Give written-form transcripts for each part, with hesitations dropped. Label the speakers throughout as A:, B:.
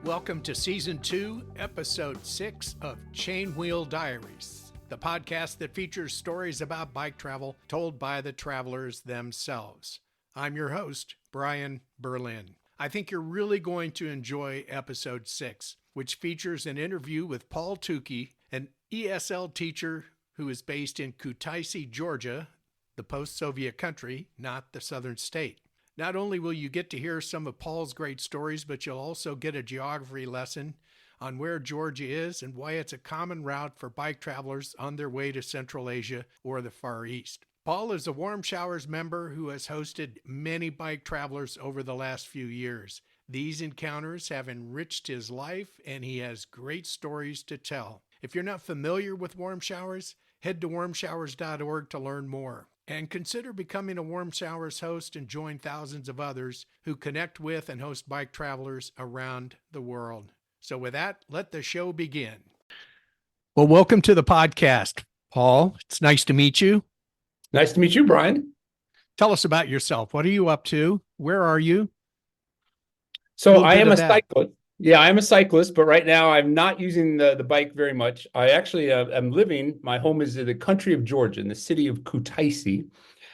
A: Welcome to Season 2, Episode 6 of Chainwheel Diaries, the podcast that features stories about bike travel told by the travelers themselves. I'm your host, Brian Berlin. I think you're really going to enjoy Episode 6, which features an interview with Paul Tukey, an ESL teacher who is based in Kutaisi, Georgia, the post-Soviet country, not the southern state. Not only will you get to hear some of Paul's great stories, but you'll also get a geography lesson on where Georgia is and why it's a common route for bike travelers on their way to Central Asia or the Far East. Paul is a Warm Showers member who has hosted many bike travelers over the last few years. These encounters have enriched his life, and he has great stories to tell. If you're not familiar with Warm Showers, head to warmshowers.org to learn more. And consider becoming a Warm Showers host and join thousands of others who connect with and host bike travelers around the world. So with that, let the show begin. Well, welcome to the podcast, Paul. It's nice to meet you.
B: Nice to meet you, Brian.
A: Tell us about yourself. What are you up to? Where are you?
B: So I am a cyclist. Yeah, I'm a cyclist, but right now I'm not using the bike very much. I actually am living, my home is in the country of Georgia, in the city of Kutaisi.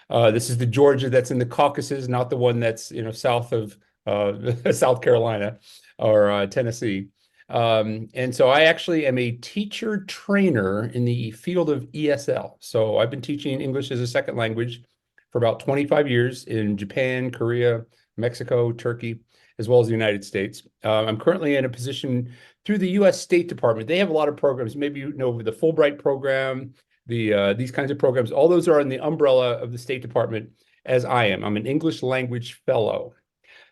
B: This is the Georgia that's in the Caucasus, not the one that's, south of South Carolina or Tennessee. And so I actually am a teacher trainer in the field of ESL. So I've been teaching English as a second language for about 25 years in Japan, Korea, Mexico, Turkey, as well as the United States. I'm currently in a position through the U.S. State Department. They have a lot of programs. Maybe you know the Fulbright program, these kinds of programs. All those are in the umbrella of the State Department, as I am. I'm an English language fellow.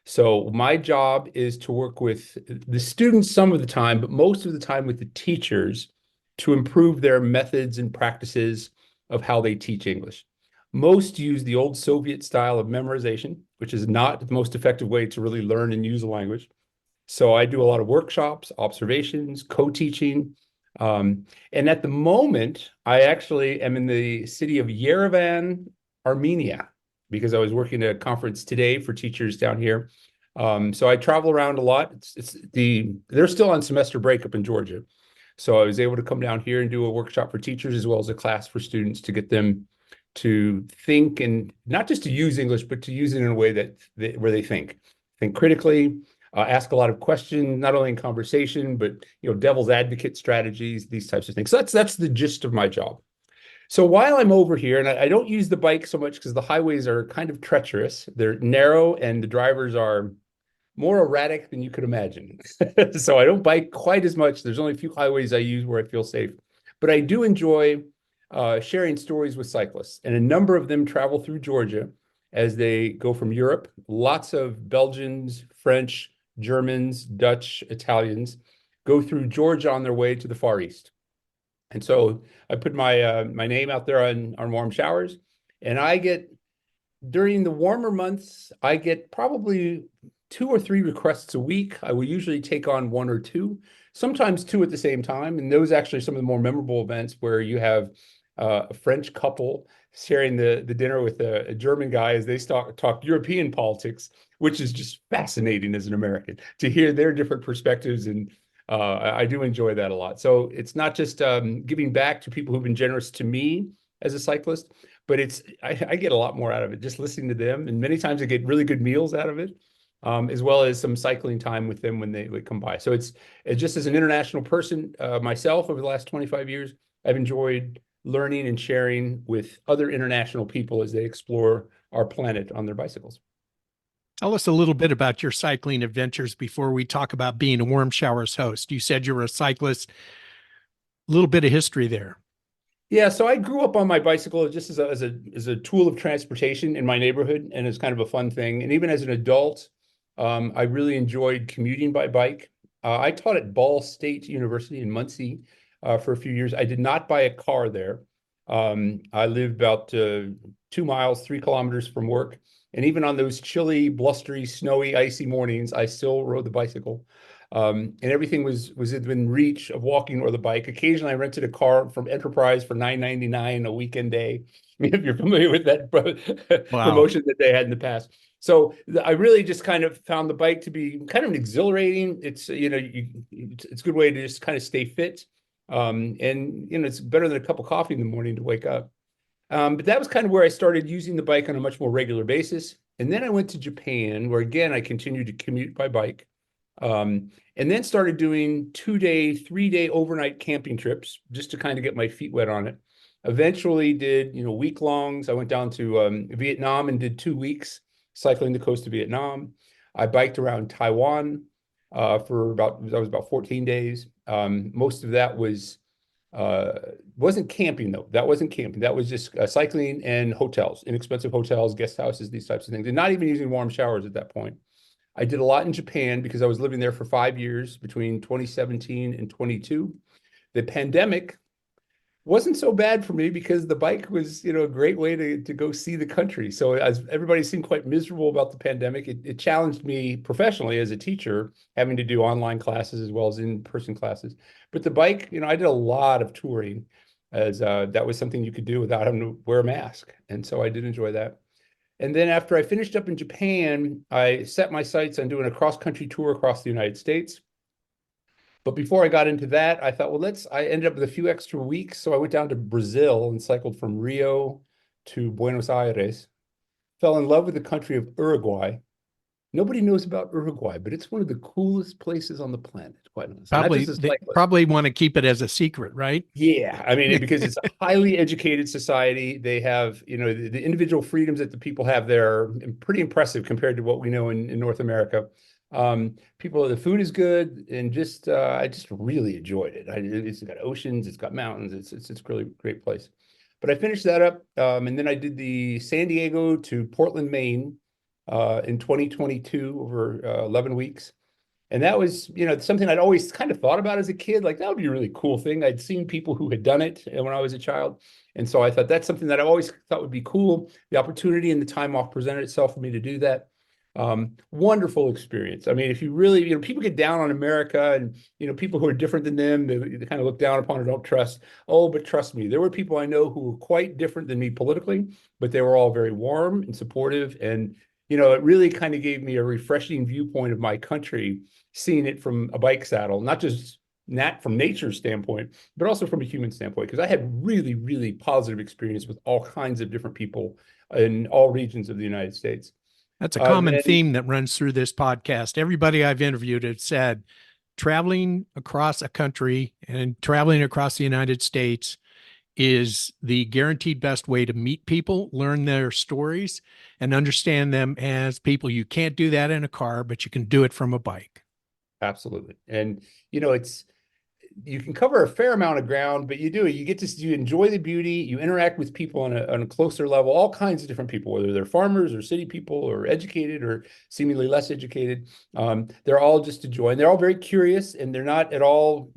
B: So my job is to work with the students some of the time, but most of the time with the teachers to improve their methods and practices of how they teach English. Most use the old Soviet style of memorization, which is not the most effective way to really learn and use a language. So I do a lot of workshops, observations, co-teaching. And at the moment, I actually am in the city of Yerevan, Armenia, because I was working at a conference today for teachers down here. So I travel around a lot. They're still on semester break up in Georgia. So I was able to come down here and do a workshop for teachers as well as a class for students to get them to think, and not just to use English, but to use it in a way where they think critically, ask a lot of questions, not only in conversation, but devil's advocate strategies, these types of things. So that's the gist of my job. So while I'm over here, and I don't use the bike so much because the highways are kind of treacherous, they're narrow, and the drivers are more erratic than you could imagine. So I don't bike quite as much. There's only a few highways I use where I feel safe, but I do enjoy sharing stories with cyclists, and a number of them travel through Georgia as they go from Europe. Lots of Belgians, French, Germans, Dutch, Italians go through Georgia on their way to the Far East. And so I put my name out there on Warm Showers, and during the warmer months, I get probably 2 or 3 requests a week. I will usually take on 1 or 2, sometimes 2 at the same time. And those actually some of the more memorable events where you have a French couple sharing the dinner with a German guy as they talk European politics, which is just fascinating as an American to hear their different perspectives. And I do enjoy that a lot. So it's not just giving back to people who've been generous to me as a cyclist, but I get a lot more out of it just listening to them. And many times I get really good meals out of it, as well as some cycling time with them when they come by. So it's just as an international person myself over the last 25 years, I've enjoyed learning and sharing with other international people as they explore our planet on their bicycles.
A: Tell us a little bit about your cycling adventures before we talk about being a Warm Showers host. You said you were a cyclist. A little bit of history there.
B: Yeah, so I grew up on my bicycle just as a tool of transportation in my neighborhood, and it's kind of a fun thing. And even as an adult, I really enjoyed commuting by bike. I taught at Ball State University in Muncie for a few years. I did not buy a car there. I lived about 2 miles, 3 kilometers from work. And even on those chilly, blustery, snowy, icy mornings, I still rode the bicycle. And everything was within reach of walking or the bike. Occasionally, I rented a car from Enterprise for $9.99 a weekend day. If you're familiar with that
A: Wow.
B: promotion that they had in the past. So I really just kind of found the bike to be kind of exhilarating. It's, it's a good way to just kind of stay fit. And, it's better than a cup of coffee in the morning to wake up. But that was kind of where I started using the bike on a much more regular basis. And then I went to Japan, where again, I continued to commute by bike. And then started doing 2-day, 3-day overnight camping trips just to kind of get my feet wet on it. Eventually did, week longs. I went down to Vietnam and did 2 weeks cycling the coast of Vietnam. I biked around Taiwan that was about 14 days. Most of that wasn't camping though. That wasn't camping. That was just cycling and hotels, inexpensive hotels, guest houses, these types of things, and not even using warm showers at that point. I did a lot in Japan because I was living there for 5 years between 2017 and 22. The pandemic wasn't so bad for me because the bike was, a great way to go see the country. So as everybody seemed quite miserable about the pandemic, it challenged me professionally as a teacher, having to do online classes as well as in-person classes. But the bike, I did a lot of touring as that was something you could do without having to wear a mask. And so I did enjoy that. And then after I finished up in Japan, I set my sights on doing a cross-country tour across the United States. But before I got into that, I thought, well, I ended up with a few extra weeks. So I went down to Brazil and cycled from Rio to Buenos Aires, fell in love with the country of Uruguay. Nobody knows about Uruguay, but it's one of the coolest places on the planet, quite honestly.
A: They probably want to keep it as a secret, right?
B: Yeah. I mean, because it's a highly educated society. They have, the individual freedoms that the people have there are pretty impressive compared to what we know in North America. The food is good, and I just really enjoyed it. It's got oceans, it's got mountains, it's really great place. But I finished that up, and then I did the San Diego to Portland, Maine, in 2022 over 11 weeks. And that was, something I'd always kind of thought about as a kid, like that would be a really cool thing. I'd seen people who had done it when I was a child. And so I thought that's something that I always thought would be cool. The opportunity and the time off presented itself for me to do that. Wonderful experience. I mean, if you really, people get down on America and, people who are different than them, they kind of look down upon or don't trust. Oh, but trust me, there were people I know who were quite different than me politically, but they were all very warm and supportive. And, it really kind of gave me a refreshing viewpoint of my country, seeing it from a bike saddle, not just from nature's standpoint, but also from a human standpoint, because I had really, really positive experience with all kinds of different people in all regions of the United States.
A: That's a common theme that runs through this podcast. Everybody I've interviewed has said traveling across a country and traveling across the United States is the guaranteed best way to meet people, learn their stories, and understand them as people. You can't do that in a car, but you can do it from a bike.
B: Absolutely. And, you can cover a fair amount of ground, but you enjoy the beauty, you interact with people on a closer level, all kinds of different people, whether they're farmers or city people or educated or seemingly less educated. They're all just a joy, and they're all very curious, and they're not at all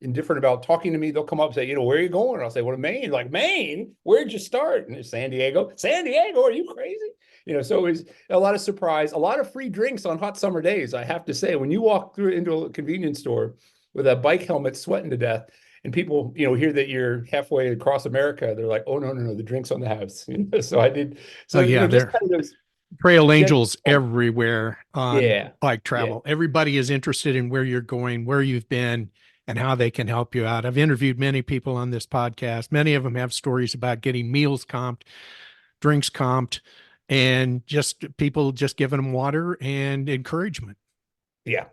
B: indifferent about talking to me. They'll come up and say, where are you going? And I'll say, well, to Maine. Like, Maine? Where'd you start? And it's San Diego. San Diego? Are you crazy? So it was a lot of surprise, a lot of free drinks on hot summer days. I have to say, when you walk through into a convenience store with a bike helmet, sweating to death, and people, hear that you're halfway across America, they're like, oh, no, the drink's on the house. So I did. So, just kind of those
A: trail angels everywhere on bike travel.
B: Yeah.
A: Everybody is interested in where you're going, where you've been, and how they can help you out. I've interviewed many people on this podcast. Many of them have stories about getting meals comped, drinks comped, and just people just giving them water and encouragement.
B: Yeah.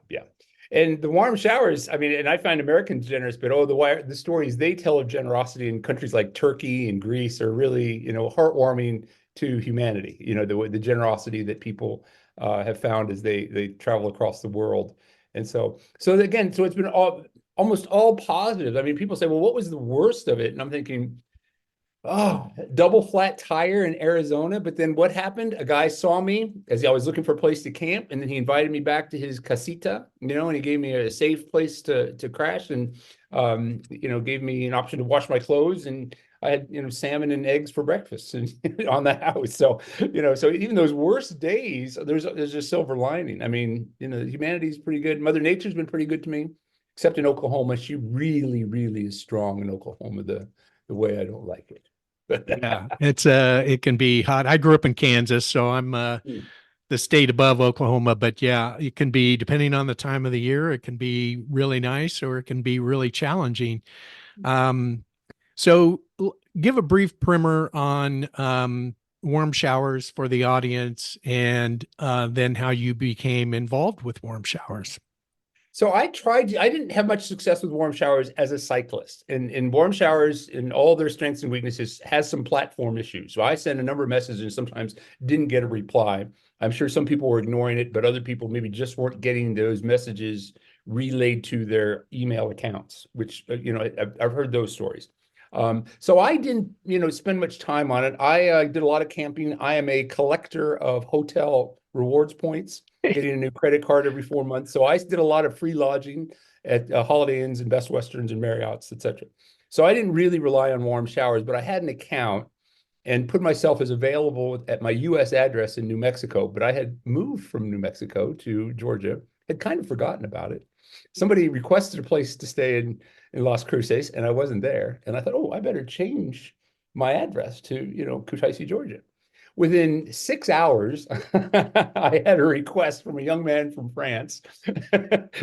B: And the warm showers, I mean, and I find Americans generous, but the stories they tell of generosity in countries like Turkey and Greece are really, heartwarming to humanity. The generosity that people have found as they travel across the world. And so again, it's been almost all positive. I mean, people say, well, what was the worst of it? And I'm thinking, double flat tire in Arizona. But then what happened? A guy saw me as I was looking for a place to camp, and then he invited me back to his casita, and he gave me a safe place to crash, and gave me an option to wash my clothes, and I had salmon and eggs for breakfast and on the house. So so even those worst days, there's a silver lining. I mean, humanity's pretty good. Mother Nature's been pretty good to me, except in Oklahoma. She really, really is strong in Oklahoma the way I don't like it.
A: Yeah, it can be hot. I grew up in Kansas, so I'm the state above Oklahoma, but yeah, it can be, depending on the time of the year, it can be really nice or it can be really challenging. Um, so give a brief primer on warm showers for the audience and then how you became involved with warm showers.
B: So I didn't have much success with warm showers as a cyclist. And warm showers, in all their strengths and weaknesses, has some platform issues. So I sent a number of messages and sometimes didn't get a reply. I'm sure some people were ignoring it, but other people maybe just weren't getting those messages relayed to their email accounts, which, I've heard those stories. So I didn't, spend much time on it. I did a lot of camping. I am a collector of hotel rewards points, getting a new credit card every 4 months. So I did a lot of free lodging at Holiday Inns and Best Westerns and Marriotts, etc. So I didn't really rely on warm showers, but I had an account and put myself as available at my U.S. address in New Mexico. But I had moved from New Mexico to Georgia, had kind of forgotten about it. Somebody requested a place to stay in Las Cruces, and I wasn't there. And I thought, oh, I better change my address to, Kutaisi, Georgia. Within 6 hours, I had a request from a young man from France,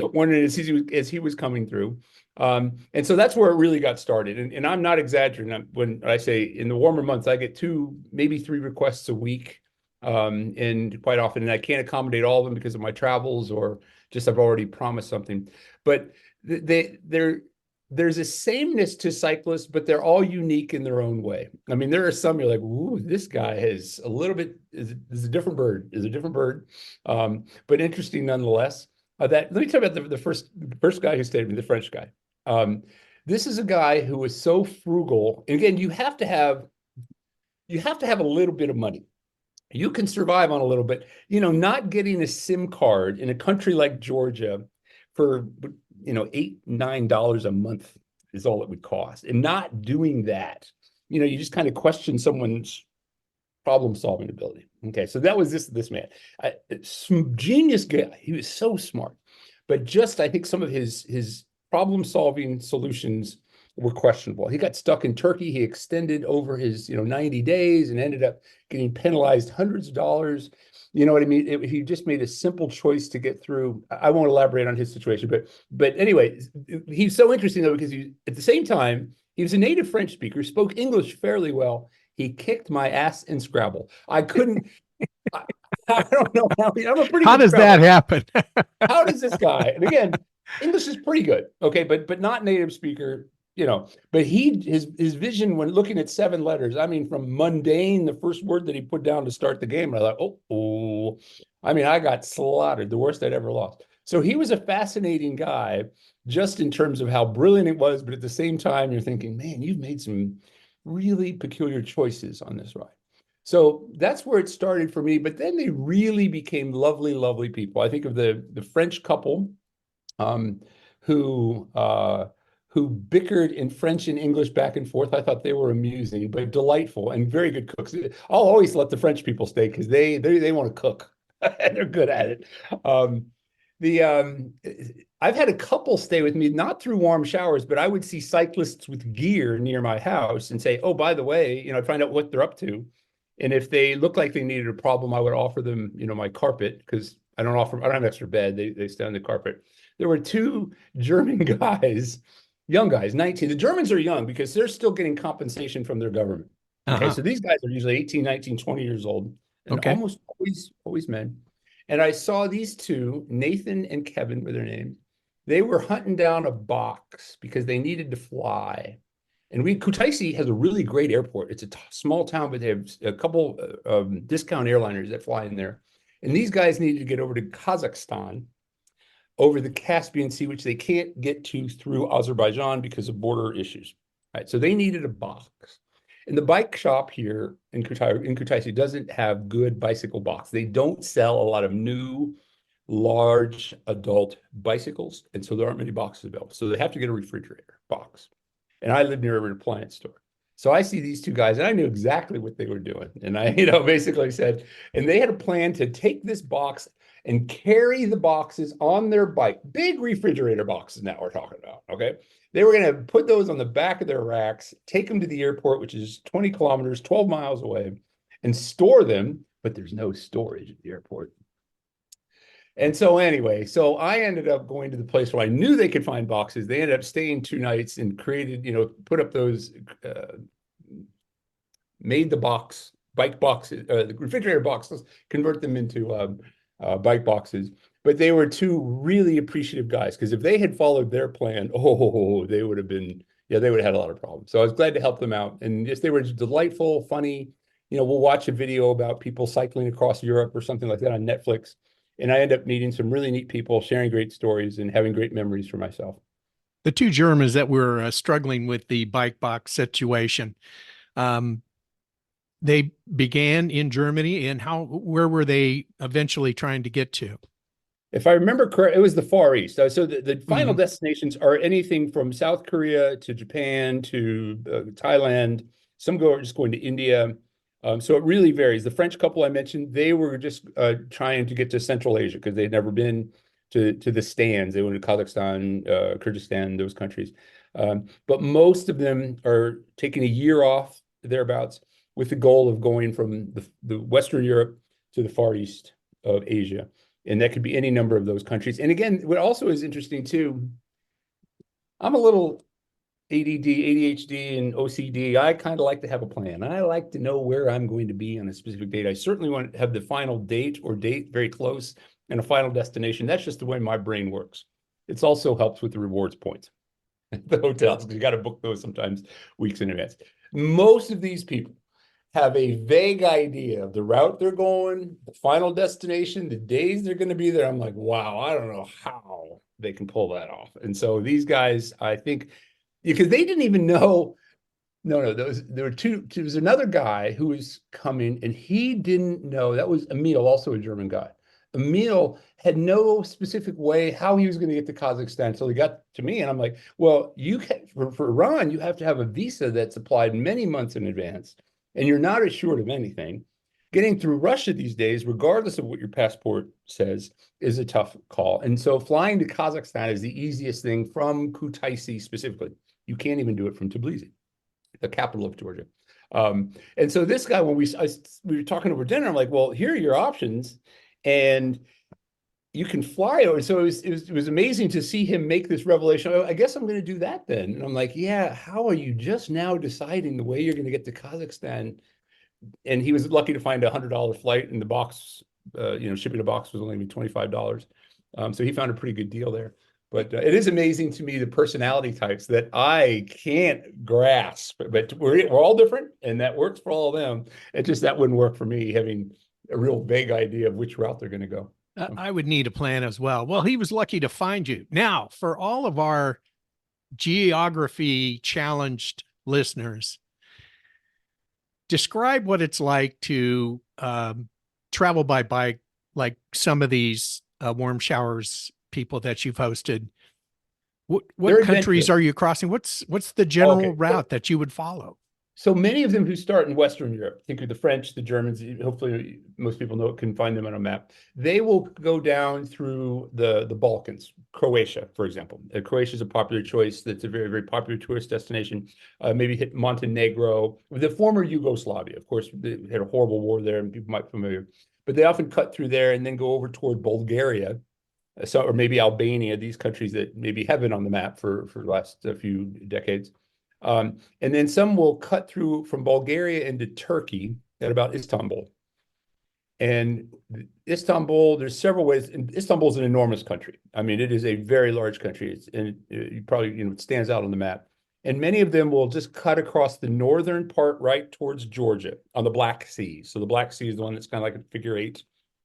B: wondering as he was coming through. And so that's where it really got started. And I'm not exaggerating when I say in the warmer months, I get 2, maybe 3 requests a week. And quite often, and I can't accommodate all of them because of my travels or just I've already promised something. But there's a sameness to cyclists, but they're all unique in their own way. I mean, there are some you're like, ooh, this guy is a little bit is a different bird, but interesting nonetheless. Let me tell you about the first guy who stayed with me, the French guy. This is a guy who was so frugal. And again, you have to have a little bit of money. You can survive on a little bit, not getting a SIM card in a country like Georgia for, $8-9 a month is all it would cost. And not doing that, you just kind of question someone's problem solving ability. Okay. So that was this man, some genius guy. He was so smart, but just, I think some of his problem solving solutions were questionable. He got stuck in Turkey. He extended over his 90 days and ended up getting penalized hundreds of dollars. You know what I mean? He just made a simple choice to get through. I won't elaborate on his situation, but anyway, he's so interesting though, because at the same time, he was a native French speaker, spoke English fairly well. He kicked my ass in Scrabble. I couldn't. I don't know how. I'm a pretty.
A: How does that happen?
B: How does this guy? And again, English is pretty good, okay, but not native speaker. But his vision when looking at 7 letters, I mean, from mundane, the first word that he put down to start the game, I thought, I mean, I got slaughtered, the worst I'd ever lost. So he was a fascinating guy, just in terms of how brilliant it was, but at the same time, you're thinking, man, you've made some really peculiar choices on this ride. So that's where it started for me. But then they really became lovely, lovely people. I think of the French couple who bickered in French and English back and forth. I thought they were amusing, but delightful and very good cooks. I'll always let the French people stay because they want to cook and they're good at it. I've had a couple stay with me, not through warm showers, but I would see cyclists with gear near my house and say, oh, by the way, I'd find out what they're up to. And if they look like they needed a problem, I would offer them, my carpet, because I don't have extra bed. They stay on the carpet. There were 2 German guys, young guys, 19. The Germans are young because they're still getting compensation from their government. Okay. So these guys are usually 18, 19, 20 years old, and almost always men. And I saw these 2, Nathan and Kevin were their names. They were hunting down a box because they needed to fly. And Kutaisi has a really great airport. It's a small town, but they have a couple discount airliners that fly in there. And these guys needed to get over to Kazakhstan, over the Caspian Sea, which they can't get to through Azerbaijan because of border issues. Right. So they needed a box. And the bike shop here in Kutaisi doesn't have good bicycle box. They don't sell a lot of new, large adult bicycles. And so there aren't many boxes available. So they have to get a refrigerator box. And I live near an appliance store. So I see these 2 guys and I knew exactly what they were doing. And I, basically said, and they had a plan to take this box and carry the boxes on their bike, big refrigerator boxes now we're talking about, okay? They were going to put those on the back of their racks, take them to the airport, which is 20 kilometers, 12 miles away, and store them but there's no storage at the airport. And so anyway, so I ended up going to the place where I knew they could find boxes. They ended up staying 2 nights and created, put up those, made the bike boxes, the refrigerator boxes, convert them into bike boxes. But they were two really appreciative guys, because if they had followed their plan, they would have been, they would have had a lot of problems. So I was glad to help them out. And just, they were delightful, funny. We'll watch a video about people cycling across Europe or something like that on Netflix. And I end up meeting some really neat people, sharing great stories and having great memories for myself.
A: The two Germans that were struggling with the bike box situation, they began in Germany, and where were they eventually trying to get to?
B: If I remember correct, it was the Far East. So the final destinations are anything from South Korea to Japan to Thailand. Some are just going to India. So it really varies. The French couple I mentioned, they were just trying to get to Central Asia because they'd never been to the stands. They went to Kazakhstan, Kyrgyzstan, those countries. But most of them are taking a year off, thereabouts, with the goal of going from the Western Europe to the Far East of Asia. And that could be any number of those countries. And again, what also is interesting too, I'm a little ADD, ADHD, and OCD. I kind of like to have a plan. I like to know where I'm going to be on a specific date. I certainly want to have the final date or date very close and a final destination. That's just the way my brain works. It also helps with the rewards points at the hotels, because you got to book those sometimes weeks in advance. Most of these people have a vague idea of the route they're going, the final destination, the days they're going to be there. I'm like, wow, I don't know how they can pull that off. And so these guys, I think, because they didn't even know. No, there was another guy who was coming, and he didn't know. That was Emil, also a German guy. Emil had no specific way how he was going to get to Kazakhstan. So he got to me, and I'm like, well, for Iran, you have to have a visa that's applied many months in advance, and you're not assured of anything. Getting through Russia these days, regardless of what your passport says, is a tough call. And so flying to Kazakhstan is the easiest thing from Kutaisi specifically. You can't even do it from Tbilisi, the capital of Georgia. And so this guy, when we were talking over dinner, I'm like, well, here are your options, and you can fly over. So it was amazing to see him make this revelation. I guess I'm going to do that then. And I'm like, yeah, how are you just now deciding the way you're going to get to Kazakhstan? And he was lucky to find $100 flight, and the box, shipping a box was only $25. So he found a pretty good deal there. But it is amazing to me, the personality types that I can't grasp. But we're all different, and that works for all of them. It just, that wouldn't work for me, having a real vague idea of which route they're going to go.
A: I would need a plan as well. Well, he was lucky to find you. Now, for all of our geography challenged listeners, describe what it's like to travel by bike, like some of these warm showers people that you've hosted. What countries are you crossing? What's the general route that you would follow?
B: So many of them who start in Western Europe, think of the French, the Germans, hopefully most people know, can find them on a map. They will go down through the Balkans, Croatia, for example. Croatia is a popular choice. That's a very, very popular tourist destination. Maybe hit Montenegro, the former Yugoslavia. Of course, they had a horrible war there, and people might be familiar. But they often cut through there and then go over toward Bulgaria, or maybe Albania, these countries that maybe have been on the map for the last few decades. And then some will cut through from Bulgaria into Turkey at about Istanbul. And Istanbul, there's several ways. Istanbul is an enormous country. I mean, it is a very large country. You probably, it stands out on the map. And many of them will just cut across the northern part right towards Georgia on the Black Sea. So the Black Sea is the one that's kind of like a figure eight.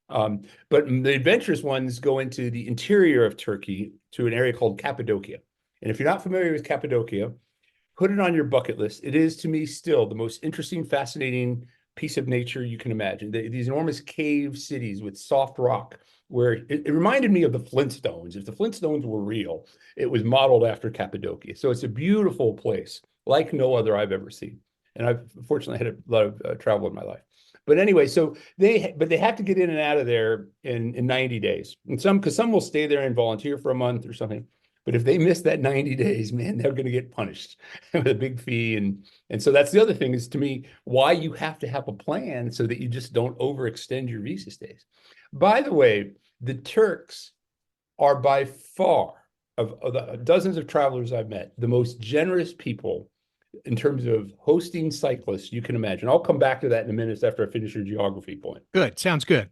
B: But the adventurous ones go into the interior of Turkey to an area called Cappadocia. And if you're not familiar with Cappadocia, put it on your bucket list. It is, to me, still the most interesting, fascinating piece of nature you can imagine. These enormous cave cities with soft rock, where it reminded me of the Flintstones. If the Flintstones were real, it was modeled after Cappadocia. So it's a beautiful place, like no other I've ever seen. And I've fortunately had a lot of travel in my life. But anyway, so they have to get in and out of there in 90 days. And because some will stay there and volunteer for a month or something. But if they miss that 90 days, man, they're going to get punished with a big fee. And so that's the other thing is, to me, why you have to have a plan so that you just don't overextend your visa stays. By the way, the Turks are by far, of the dozens of travelers I've met, the most generous people in terms of hosting cyclists you can imagine. I'll come back to that in a minute after I finish your geography point.
A: Good. Sounds good.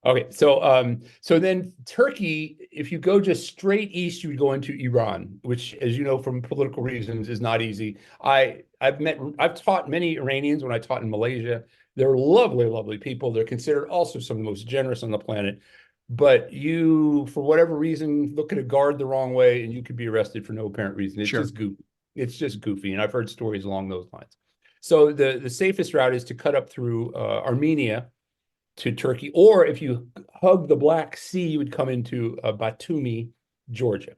B: Okay, so then Turkey, if you go just straight east, you would go into Iran, which, as you know, from political reasons, is not easy. I've taught many Iranians when I taught in Malaysia. They're lovely, lovely people. They're considered also some of the most generous on the planet. But you, for whatever reason, look at a guard the wrong way, and you could be arrested for no apparent reason. It's just goofy. It's just goofy, and I've heard stories along those lines. So the safest route is to cut up through Armenia to Turkey, or if you hug the Black Sea, you would come into Batumi, Georgia,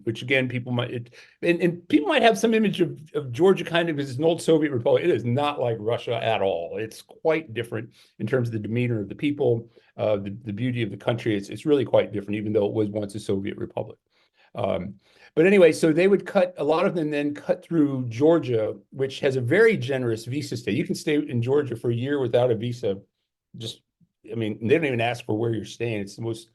B: which again, people might and people might have some image of Georgia kind of as an old Soviet republic. It is not like Russia at all. It's quite different in terms of the demeanor of the people, the beauty of the country. It's really quite different, even though it was once a Soviet republic. But anyway, so they would a lot of them then cut through Georgia, which has a very generous visa stay. You can stay in Georgia for a year without a visa. I mean, they don't even ask for where you're staying. It's the most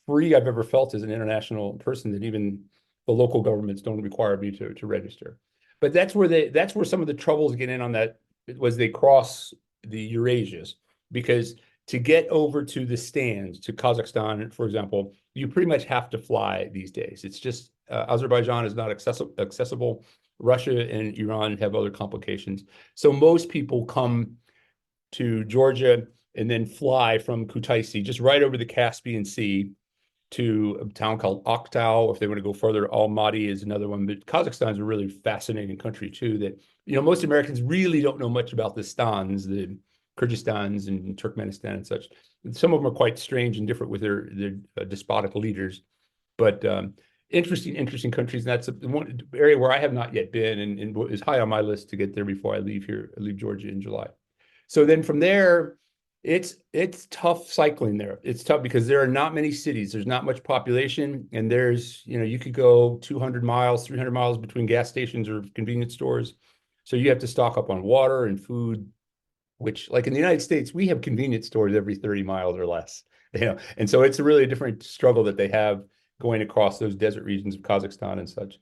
B: free I've ever felt as an international person, that even the local governments don't require me to register. But that's where some of the troubles get in on that, was they cross the Eurasias, because to get over to the stands, to Kazakhstan, for example, you pretty much have to fly these days. It's just Azerbaijan is not accessible. Russia and Iran have other complications. So most people come to Georgia and then fly from Kutaisi, just right over the Caspian Sea, to a town called Aktau. If they want to go further, Almaty is another one. But Kazakhstan is a really fascinating country too, that, most Americans really don't know much about the stans, the Kyrgyzstans and Turkmenistan and such. Some of them are quite strange and different with their despotic leaders. But interesting countries. And that's one area where I have not yet been, and is high on my list to get there before I leave Georgia in July. So then from there, it's tough cycling there. It's tough because there are not many cities. There's not much population, and there's, you could go 200 miles, 300 miles between gas stations or convenience stores. So you have to stock up on water and food, which, like in the United States, we have convenience stores every 30 miles or less. And so it's a really different struggle that they have going across those desert regions of Kazakhstan and such,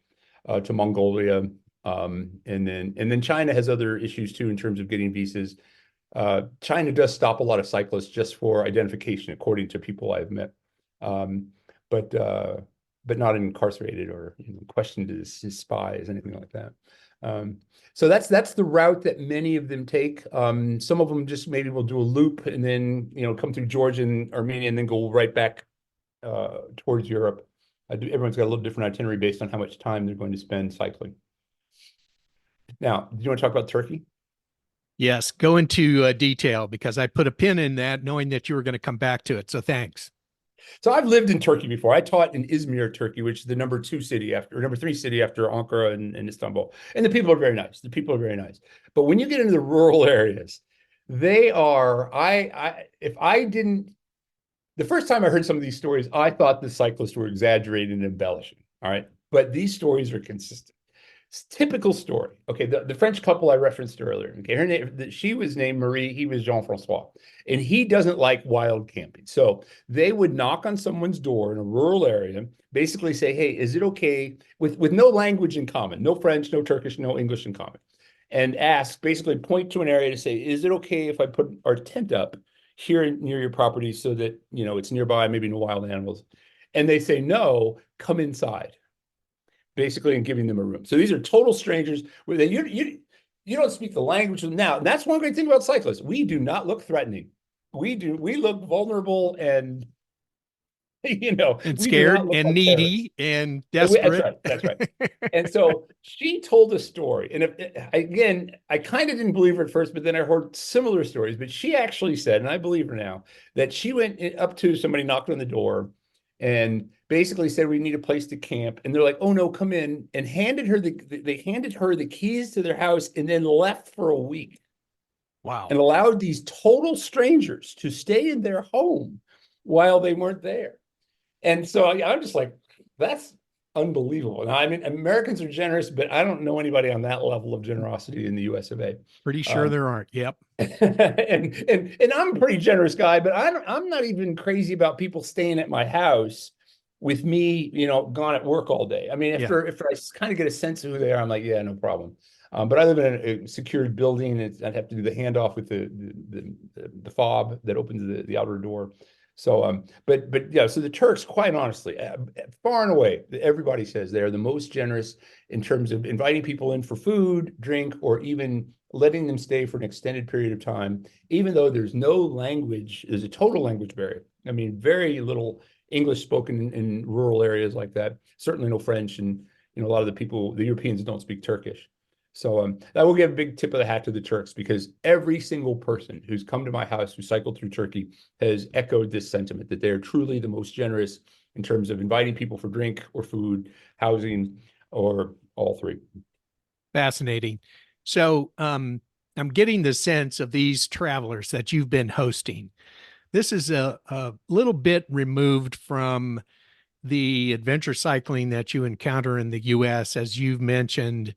B: to Mongolia. And then China has other issues too in terms of getting visas. China does stop a lot of cyclists just for identification, according to people I've met, but not incarcerated or questioned as spies, anything like that. So that's the route that many of them take. Some of them just maybe will do a loop and then come through Georgia and Armenia and then go right back towards Europe. Everyone's got a little different itinerary based on how much time they're going to spend cycling. Now, do you want to talk about Turkey?
A: Yes, go into detail, because I put a pin in that knowing that you were going to come back to it. So thanks.
B: So I've lived in Turkey before. I taught in Izmir, Turkey, which is the number 3 city after Ankara and Istanbul. And the people are very nice. But when you get into the rural areas, they are, the first time I heard some of these stories, I thought the cyclists were exaggerating and embellishing. All right. But these stories are consistent. Typical story. Okay, the French couple I referenced earlier. Okay, her name, she was named Marie. He was Jean-Francois, and he doesn't like wild camping. So they would knock on someone's door in a rural area, basically say, "Hey, is it okay?" with no language in common, no French, no Turkish, no English in common, and ask, basically point to an area to say, "Is it okay if I put our tent up here near your property so that it's nearby, maybe no wild animals?" And they say, "No, come inside." Basically, and giving them a room. So these are total strangers where you don't speak the language of them. Now, that's one great thing about cyclists. We do not look threatening. We look vulnerable and
A: and scared and like needy and desperate.
B: That's right. And so she told a story. And I kind of didn't believe her at first, but then I heard similar stories. But she actually said, and I believe her now, that she went up to somebody, knocked on the door, and basically said, "We need a place to camp." And they're like, "Oh no, come in," and they handed her the keys to their house and then left for a week.
A: Wow.
B: And allowed these total strangers to stay in their home while they weren't there. And so I'm just like, that's unbelievable. Now, I mean, Americans are generous, but I don't know anybody on that level of generosity in the US of A.
A: Pretty sure there aren't. Yep.
B: And I'm a pretty generous guy, but I'm not even crazy about people staying at my house with me, gone at work all day. I mean,
A: Yeah.
B: if I kind of get a sense of who they are, I'm like, yeah, no problem. But I live in a secured building. I'd have to do the handoff with the fob that opens the outer door. So, but yeah, so the Turks, quite honestly, far and away, everybody says they're the most generous in terms of inviting people in for food, drink, or even letting them stay for an extended period of time, even though there's a total language barrier. I mean, very little English spoken in rural areas like that. Certainly no French, and a lot of the Europeans don't speak Turkish. So I will give a big tip of the hat to the Turks, because every single person who's come to my house who cycled through Turkey has echoed this sentiment that they're truly the most generous in terms of inviting people for drink or food, housing, or all three.
A: Fascinating. So I'm getting the sense of these travelers that you've been hosting. This is a little bit removed from the adventure cycling that you encounter in the US. As you've mentioned,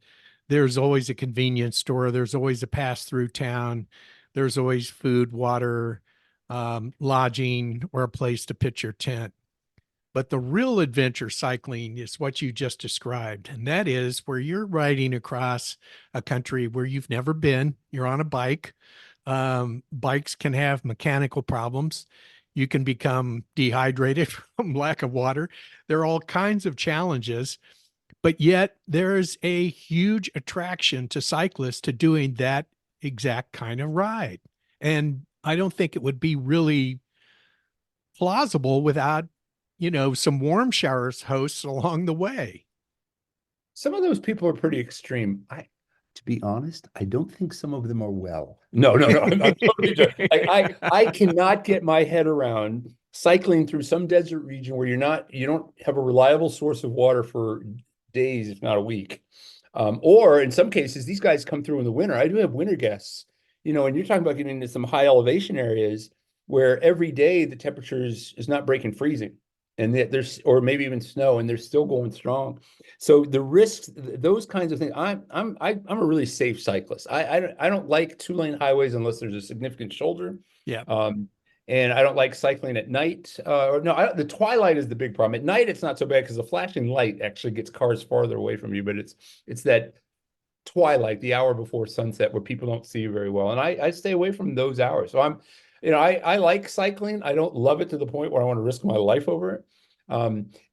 A: there's always a convenience store, there's always a pass through town, there's always food, water, lodging, or a place to pitch your tent. But the real adventure cycling is what you just described. And that is where you're riding across a country where you've never been. You're on a bike. Bikes can have mechanical problems. You can become dehydrated from lack of water. There are all kinds of challenges, but yet there's a huge attraction to cyclists to doing that exact kind of ride. And I don't think it would be really plausible without, some warm showers hosts along the way.
B: Some of those people are pretty extreme. To be honest, I don't think some of them are well. No, no, no. I'm totally joking. I cannot get my head around cycling through some desert region where you don't have a reliable source of water for days, if not a week. Or in some cases, these guys come through in the winter. I do have winter guests, and you're talking about getting into some high elevation areas where every day the temperature is not breaking freezing, and there's, or maybe even snow, and they're still going strong. So the risks, those kinds of things, I'm a really safe cyclist. I don't like 2-lane highways unless there's a significant shoulder.
A: Yeah.
B: And I don't like cycling at night. Or no, the twilight is the big problem. At night, it's not so bad because the flashing light actually gets cars farther away from you. But it's that twilight, the hour before sunset, where people don't see you very well. And I stay away from those hours. So I like cycling. I don't love it to the point where I want to risk my life over it.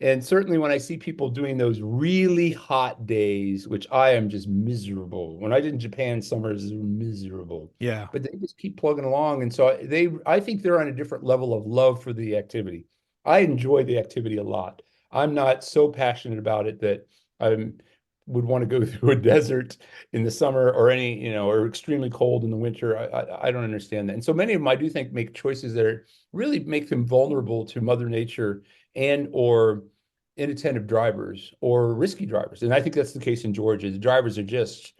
B: And certainly when I see people doing those really hot days, which I am just miserable. When I did in Japan, summers were miserable.
A: Yeah.
B: But they just keep plugging along. And so I think they're on a different level of love for the activity. I enjoy the activity a lot. I'm not so passionate about it that I would want to go through a desert in the summer, or or extremely cold in the winter. I don't understand that. And so many of them, I do think, make choices that really make them vulnerable to Mother Nature and or inattentive drivers or risky drivers. And I think that's the case in Georgia. The drivers are just,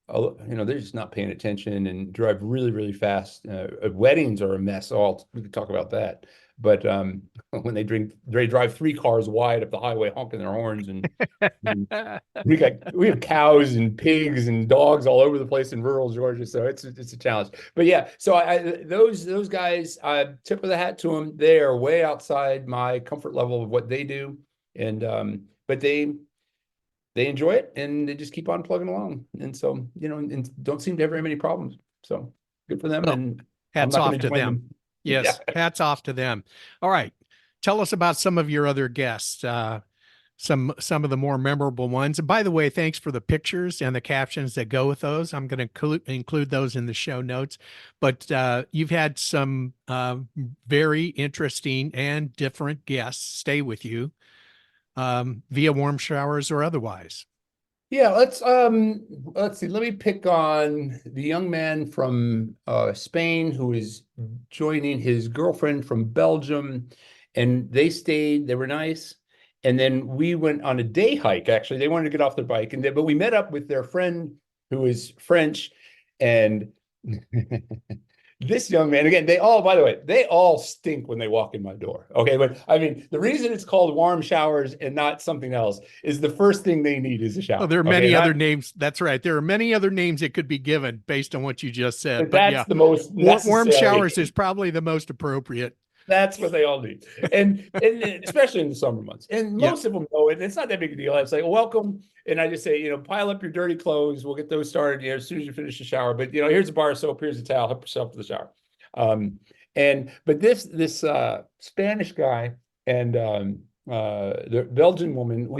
B: they're just not paying attention and drive really, really fast. Weddings are a mess. We could talk about that. But when they drive 3 cars wide up the highway, honking their horns, and we have cows and pigs and dogs all over the place in rural Georgia, so it's a challenge. But yeah, so those guys, tip of the hat to them. They are way outside my comfort level of what they do, and but they enjoy it, and they just keep on plugging along, and so and don't seem to have very many problems. So good for them,
A: Well,
B: and I'm
A: hats
B: not
A: off
B: going to
A: to
B: join
A: them.
B: them.
A: Yes,
B: Yeah.
A: hats off to them. All right, tell us about some of your other guests. Some of the more memorable ones. And by the way, thanks for the pictures and the captions that go with those. I'm going to include those in the show notes. But you've had some very interesting and different guests stay with you via warm showers or otherwise.
B: Yeah, let's see. Let me pick on the young man from Spain who is joining his girlfriend from Belgium, and they stayed. They were nice, and then we went on a day hike. Actually, they wanted to get off their bike, but we met up with their friend who is French, and this young man, again, they all, by the way, they all stink when they walk in my door. Okay. But I mean, the reason it's called warm showers and not something else is the first thing they need is a
A: Oh,
B: shower.
A: there are
B: Okay.
A: many other names. That's right. There are many other names it could be given based on what you just said. But
B: That's
A: yeah,
B: the most
A: warm
B: necessary.
A: showers is probably the most appropriate.
B: That's what they all need. And especially in the summer months. And
A: Yeah.
B: most of them know it. It's not that big a deal. It's like, welcome. And I just say, pile up your dirty clothes. We'll get those started, as soon as you finish the shower. But here's a bar of soap, here's a towel, help yourself to the shower. But this Spanish guy and the Belgian woman,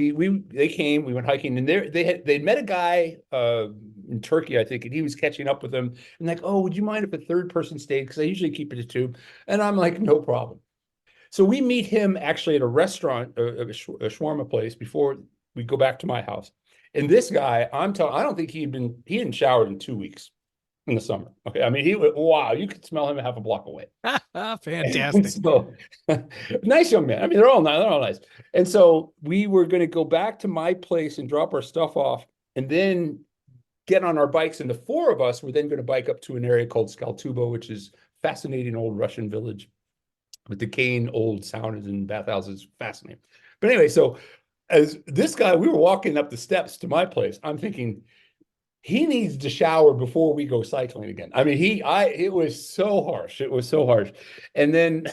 B: they came, we went hiking, and they met a guy in Turkey, I think, and he was catching up with them. And like, oh, would you mind if a third person stayed? Because I usually keep it to two. And I'm like, no problem. So we meet him actually at a restaurant, a shawarma place, before we go back to my house. And this guy, I don't think he hadn't showered in 2 weeks in the summer. Okay. I mean, wow, you could smell him half a block away.
A: Fantastic.
B: So, nice young man. I mean, they're all nice. And so we were going to go back to my place and drop our stuff off and then get on our bikes. And the four of us were then going to bike up to an area called Skaltubo, which is fascinating old Russian village with decaying old saunas and bathhouses. Fascinating. But anyway, so as this guy, we were walking up the steps to my place. I'm thinking, he needs to shower before we go cycling again. I mean, it was so harsh. It was so harsh. And then,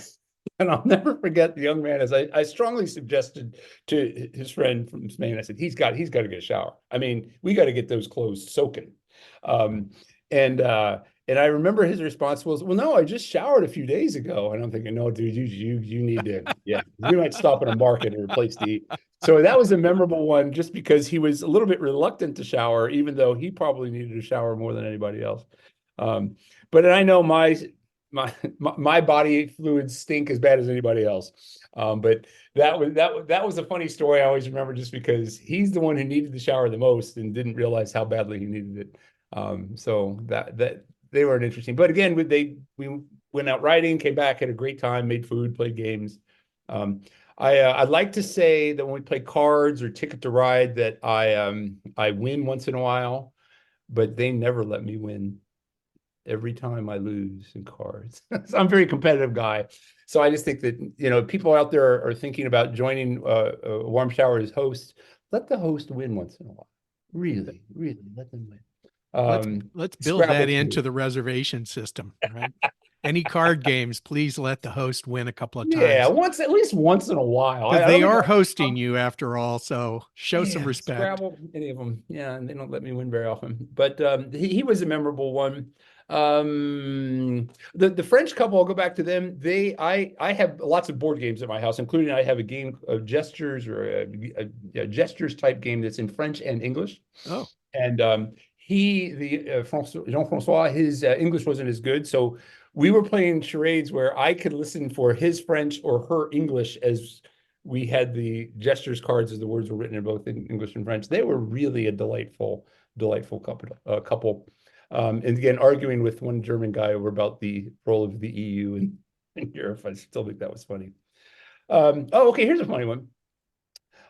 B: and I'll never forget the young man, as I strongly suggested to his friend from Spain, I said, he's got to get a shower. I mean, we got to get those clothes soaking. And I remember his response was, well, no, I just showered a few days ago. And I'm thinking, no, dude, you need to, we might stop at a market or a place to eat. So that was a memorable one just because he was a little bit reluctant to shower, even though he probably needed to shower more than anybody else. But I know my body fluids stink as bad as anybody else. But that was a funny story I always remember, just because he's the one who needed the shower the most and didn't realize how badly he needed it. So that they were an interesting. But again, we went out riding, came back, had a great time, made food, played games. I'd like to say that when we play cards or Ticket to Ride, that I win once in a while, but they never let me win. Every time I lose in cards. So I'm a very competitive guy. So I just think that, people out there are thinking about joining a warm shower as hosts. Let the host win once in a while. Really, really let them win.
A: Let's build that into the reservation system, right? Any card games, please let the host win a couple of times.
B: Yeah, at least once in a while.
A: Because they are hosting you after all, so show some respect.
B: Scrabble, any of them. Yeah, and they don't let me win very often. But he was a memorable one. The French couple, I'll go back to them. I have lots of board games at my house, including I have a game of gestures, or a gestures type game that's in French and English.
A: Oh.
B: And Jean-Francois, his English wasn't as good, so we were playing charades where I could listen for his French or her English as we had the gestures cards as the words were written in both English and French. They were really a delightful couple. And again, arguing with one German guy over about the role of the EU in Europe. I still think that was funny. Okay, here's a funny one.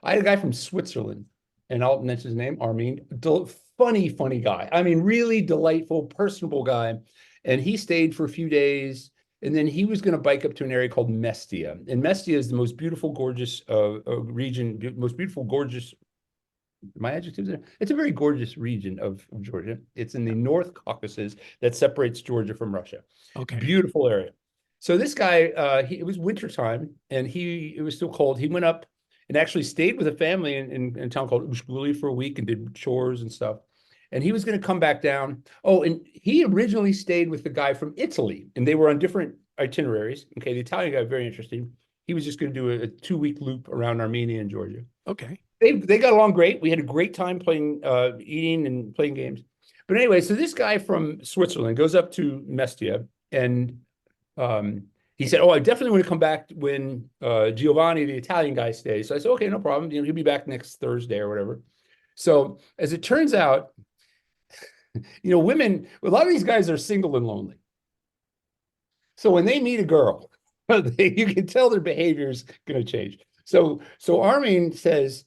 B: I had a guy from Switzerland, and I'll mention his name, Armin. Funny guy. I mean, really delightful, personable guy. And he stayed for a few days, and then he was going to bike up to an area called Mestia. And Mestia is the most beautiful, gorgeous region, most beautiful, gorgeous. My adjectives are, it's a very gorgeous region of Georgia. It's in the North Caucasus that separates Georgia from Russia.
A: Okay.
B: Beautiful area. So this guy, it was wintertime, and it was still cold. He went up and actually stayed with a family in a town called Ushguli for a week and did chores and stuff. And he was going to come back down. Oh, and he originally stayed with the guy from Italy, and they were on different itineraries. Okay, the Italian guy, very interesting. He was just going to do a 2-week loop around Armenia and Georgia.
A: Okay.
B: They got along great. We had a great time playing, eating and playing games. But anyway, so this guy from Switzerland goes up to Mestia, and he said, oh, I definitely want to come back when Giovanni, the Italian guy, stays. So I said, okay, no problem. He'll be back next Thursday or whatever. So as it turns out, women, a lot of these guys are single and lonely. So when they meet a girl, you can tell their behavior is going to change. So Armin says,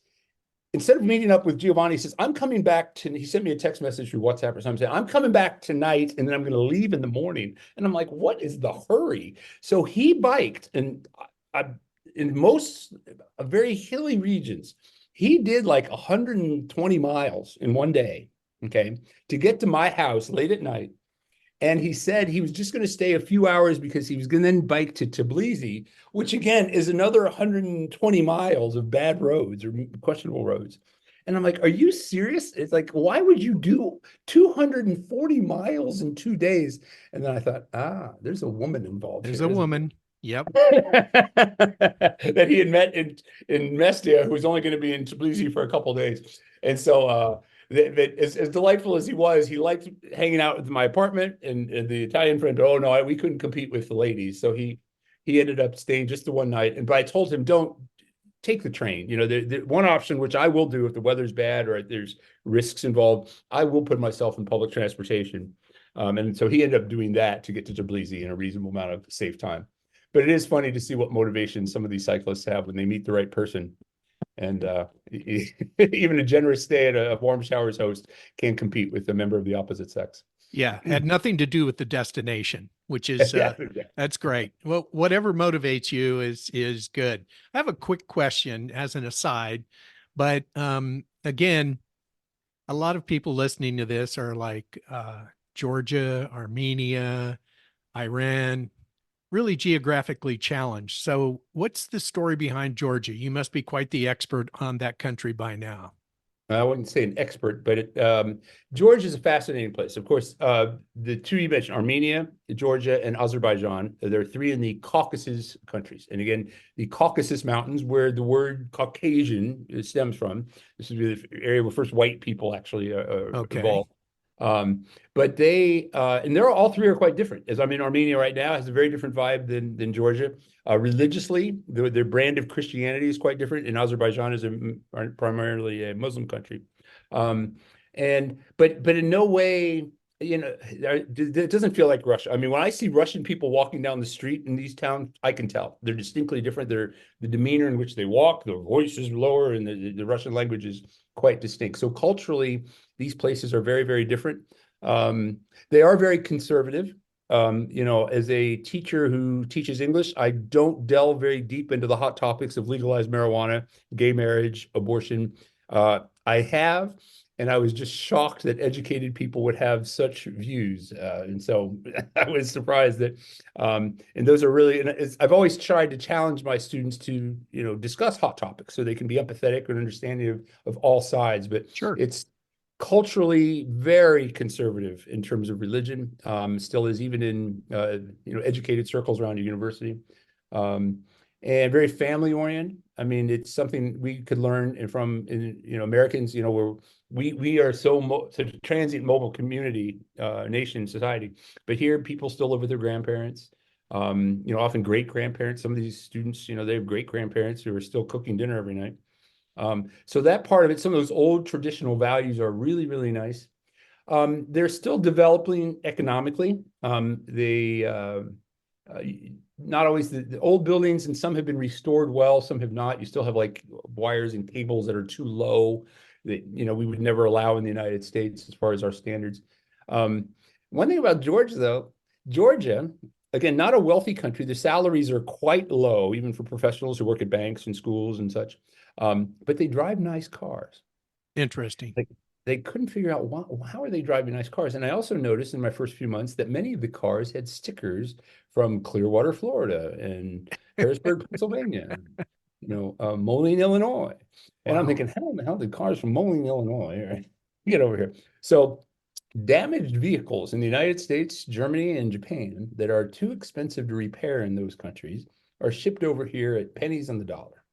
B: instead of meeting up with Giovanni, he says, I'm coming back to, he sent me a text message through WhatsApp or something saying, I'm coming back tonight and then I'm going to leave in the morning. And I'm like, what is the hurry? So he biked and I in most very hilly regions, he did like 120 miles in one day, okay, to get to my house late at night. And he said he was just going to stay a few hours because he was going to then bike to Tbilisi, which again is another 120 miles of bad roads or questionable roads. And I'm like, are you serious? It's like, why would you do 240 miles in 2 days? And then I thought, there's a woman involved
A: There's
B: here,
A: a
B: isn't
A: woman. Yep.
B: that he had met in Mestia, who was only going to be in Tbilisi for a couple of days. And so as delightful as he was, he liked hanging out with my apartment and the Italian friend. Oh no, we couldn't compete with the ladies, so he ended up staying just the one night. But I told him, don't take the train. You know, the one option, which I will do if the weather's bad or there's risks involved, I will put myself in public transportation. And so he ended up doing that to get to Tbilisi in a reasonable amount of safe time. But it is funny to see what motivation some of these cyclists have when they meet the right person. And even a generous stay at a warm showers host can compete with a member of the opposite sex.
A: Yeah, had nothing to do with the destination, which is
B: Yeah.
A: that's great. Well, whatever motivates you is good. I have a quick question as an aside, but again, a lot of people listening to this are like Georgia, Armenia, Iran, really geographically challenged. So, what's the story behind Georgia? You must be quite the expert on that country by now.
B: I wouldn't say an expert, but Georgia is a fascinating place. Of course, the two you mentioned, Armenia, Georgia, and Azerbaijan, there are three in the Caucasus countries. And again, the Caucasus Mountains, where the word Caucasian stems from. This is the area where first white people actually
A: Okay.
B: evolved. But and they're all three are quite different. As I'm in Armenia right now, has a very different vibe than Georgia. Religiously, their brand of Christianity is quite different. And Azerbaijan is primarily a Muslim country. But in no way, you know, it doesn't feel like Russia. I mean, when I see Russian people walking down the street in these towns, I can tell they're distinctly different. The demeanor in which they walk, their voice is lower, and the Russian language is quite distinct. So culturally, these places are very, very different. They are very conservative. You know, as a teacher who teaches English, I don't delve very deep into the hot topics of legalized marijuana, gay marriage, abortion. I have, and I was just shocked that educated people would have such views. And so I was surprised that, and those are really, and I've always tried to challenge my students to, you know, discuss hot topics so they can be empathetic and understanding of all sides. But
A: Sure.
B: it's culturally very conservative in terms of religion, still is even in you know, educated circles around a university, and very family oriented. I mean, it's something we could learn from you know, Americans. You know, where we are such a transient mobile community, nation, society, but here people still live with their grandparents. You know, often great grandparents. Some of these students, you know, they have great grandparents who are still cooking dinner every night. So that part of it, some of those old traditional values are really, really nice. They're still developing economically. Not always the old buildings, and some have been restored well, some have not. You still have like wires and cables that are too low that, you know, we would never allow in the United States as far as our standards. One thing about Georgia, though, Georgia, again, not a wealthy country. The salaries are quite low, even for professionals who work at banks and schools and such. But they drive nice cars.
A: Interesting.
B: They couldn't figure out how are they driving nice cars. And I also noticed in my first few months that many of the cars had stickers from Clearwater, Florida, and Harrisburg, Pennsylvania, you know, Moline, Illinois. And I'm thinking, how in the hell did cars from Moline, Illinois get over here? So damaged vehicles in the United States, Germany, and Japan that are too expensive to repair in those countries are shipped over here at pennies on the dollar.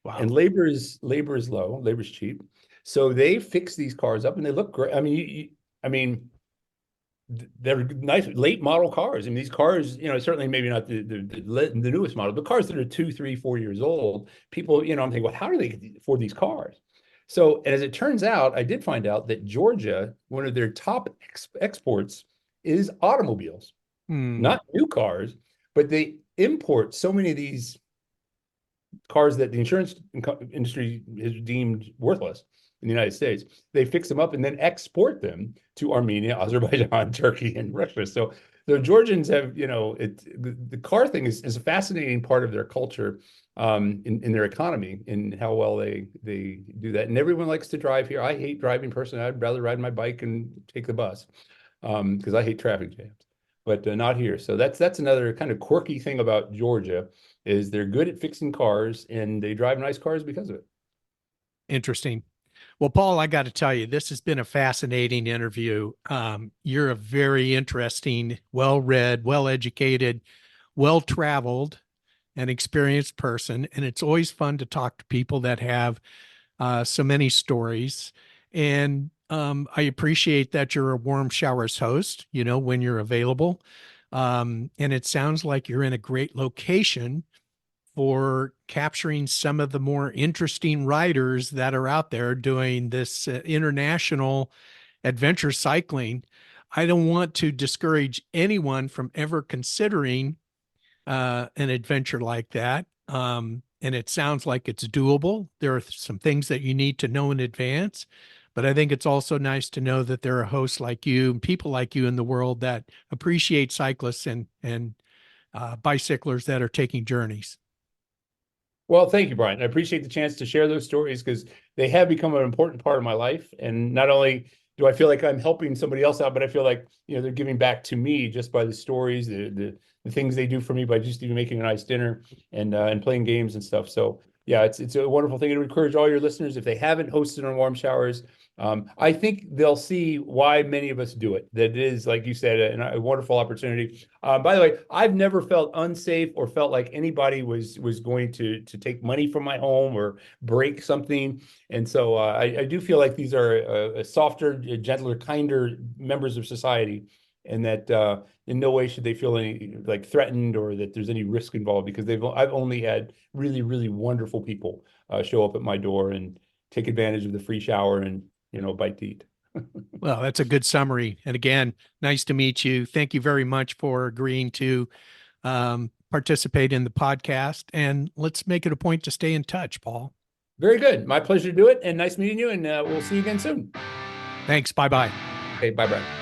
A: Wow.
B: And labor is low, labor's cheap. So they fix these cars up and they look great. I mean, they're nice late model cars. I mean, these cars, you know, certainly maybe not the newest model, but cars that are 2, 3, 4 years old. People, you know, I'm thinking, well, how do they afford these cars? So, and as it turns out, I did find out that Georgia, one of their top exports is automobiles, not new cars, but they import so many of these cars that the insurance industry is deemed worthless in the United States. They fix them up and then export them to Armenia, Azerbaijan, Turkey, and Russia. So the Georgians have, the car thing is a fascinating part of their culture, in their economy, and how well they do that. And everyone likes to drive here. I hate driving personally. I'd rather ride my bike and take the bus, because I hate traffic jams. But not here. So that's another kind of quirky thing about Georgia, is they're good at fixing cars and they drive nice cars because of it.
A: Interesting. Well, Paul, I got to tell you, this has been a fascinating interview. You're a very interesting, well-read, well-educated, well-traveled, and experienced person. And it's always fun to talk to people that have so many stories. And I appreciate that you're a Warm Showers host, when you're available. And it sounds like you're in a great location for capturing some of the more interesting riders that are out there doing this international adventure cycling. I don't want to discourage anyone from ever considering an adventure like that. And it sounds like it's doable. There are some things that you need to know in advance, but I think it's also nice to know that there are hosts like you and people like you in the world that appreciate cyclists and bicyclers that are taking journeys.
B: Well, thank you, Brian. I appreciate the chance to share those stories, because they have become an important part of my life. And not only do I feel like I'm helping somebody else out, but I feel like, they're giving back to me just by the stories, the things they do for me by just even making a nice dinner and playing games and stuff. So yeah, it's a wonderful thing. I would encourage all your listeners, if they haven't hosted on Warm Showers, I think they'll see why many of us do it. That it is, like you said, a wonderful opportunity. By the way, I've never felt unsafe or felt like anybody was going to take money from my home or break something. And so I do feel like these are a softer, gentler, kinder members of society, and that in no way should they feel any like threatened or that there's any risk involved, because I've only had really, really wonderful people show up at my door and take advantage of the free shower and bite to eat.
A: Well, that's a good summary. And again, nice to meet you. Thank you very much for agreeing to participate in the podcast. And let's make it a point to stay in touch, Paul.
B: Very good. My pleasure to do it. And nice meeting you. And we'll see you again soon.
A: Thanks. Bye-bye.
B: Okay. Bye, Brian.